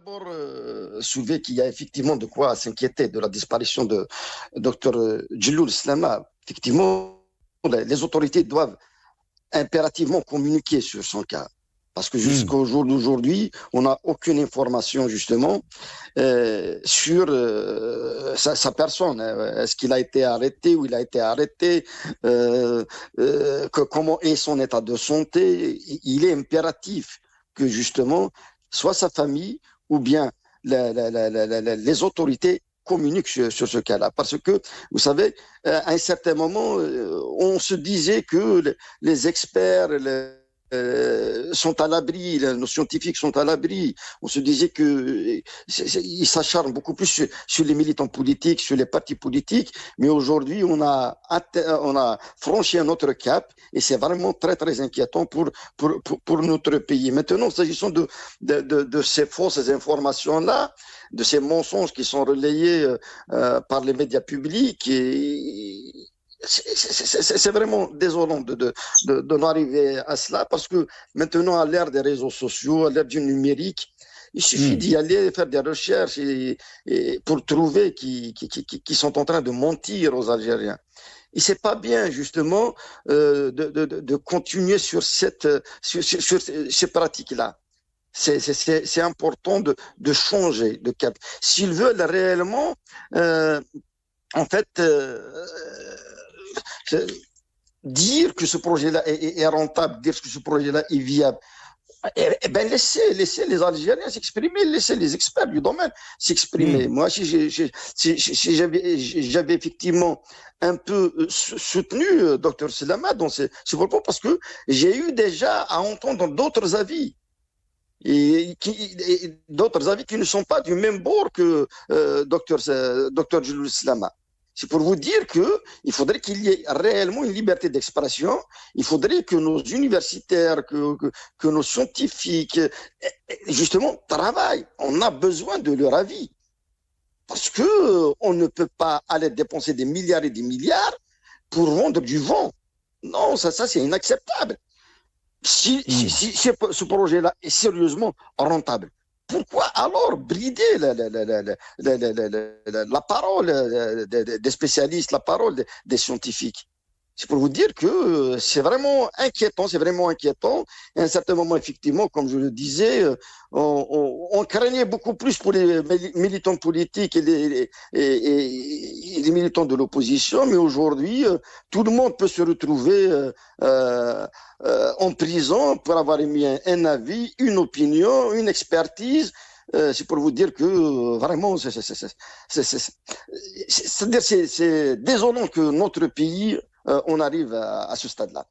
d'abord soulever qu'il y a effectivement de quoi s'inquiéter de la disparition de Dr Djiloul Slama. Effectivement, les autorités doivent impérativement communiquer sur son cas. Parce que Hmm. jusqu'au jour d'aujourd'hui, on n'a aucune information justement sur sa personne. Est-ce qu'il a été arrêté ou il a été arrêté comment est son état de santé? Il est impératif que justement, soit sa famille ou bien les autorités communiquent sur ce cas-là. Parce que, vous savez, à un certain moment, on se disait que les experts, sont à l'abri, nos scientifiques sont à l'abri. On se disait qu'ils s'acharnent beaucoup plus sur les militants politiques, sur les partis politiques, mais aujourd'hui on a franchi un autre cap et c'est vraiment très très inquiétant pour notre pays. Maintenant, s'agissant de ces fausses informations-là, de ces mensonges qui sont relayés par les médias publics c'est vraiment désolant d'en arriver à cela parce que maintenant, à l'ère des réseaux sociaux, à l'ère du numérique, il suffit Hmm. d'y aller faire des recherches pour trouver qu'ils sont en train de mentir aux Algériens. Et c'est pas bien justement de continuer sur ces pratiques-là. C'est important de changer de cap. S'ils veulent réellement, en fait, dire que ce projet-là est rentable, dire que ce projet-là est viable, eh ben laissez les Algériens s'exprimer, laissez les experts du domaine s'exprimer. Hmm. Moi, si j'avais effectivement un peu soutenu Dr Selama dans ce propos, parce que j'ai eu déjà à entendre d'autres avis. Et d'autres avis qui ne sont pas du même bord que Dr Jules Slama. C'est pour vous dire qu'il faudrait qu'il y ait réellement une liberté d'expression. Il faudrait que nos universitaires, que nos scientifiques, justement, travaillent. On a besoin de leur avis. Parce qu'on ne peut pas aller dépenser des milliards et des milliards pour vendre du vent. Non, ça c'est inacceptable. Hmm. Si ce projet-là est sérieusement rentable, pourquoi alors brider la parole des spécialistes, la parole des scientifiques? C'est pour vous dire que c'est vraiment inquiétant, c'est vraiment inquiétant. Et à un certain moment, effectivement, comme je le disais, on craignait beaucoup plus pour les militants politiques et les militants de l'opposition, mais aujourd'hui, tout le monde peut se retrouver en prison pour avoir émis un avis, une opinion, une expertise. C'est pour vous dire que vraiment, c'est désolant que notre pays on arrive à ce stade-là.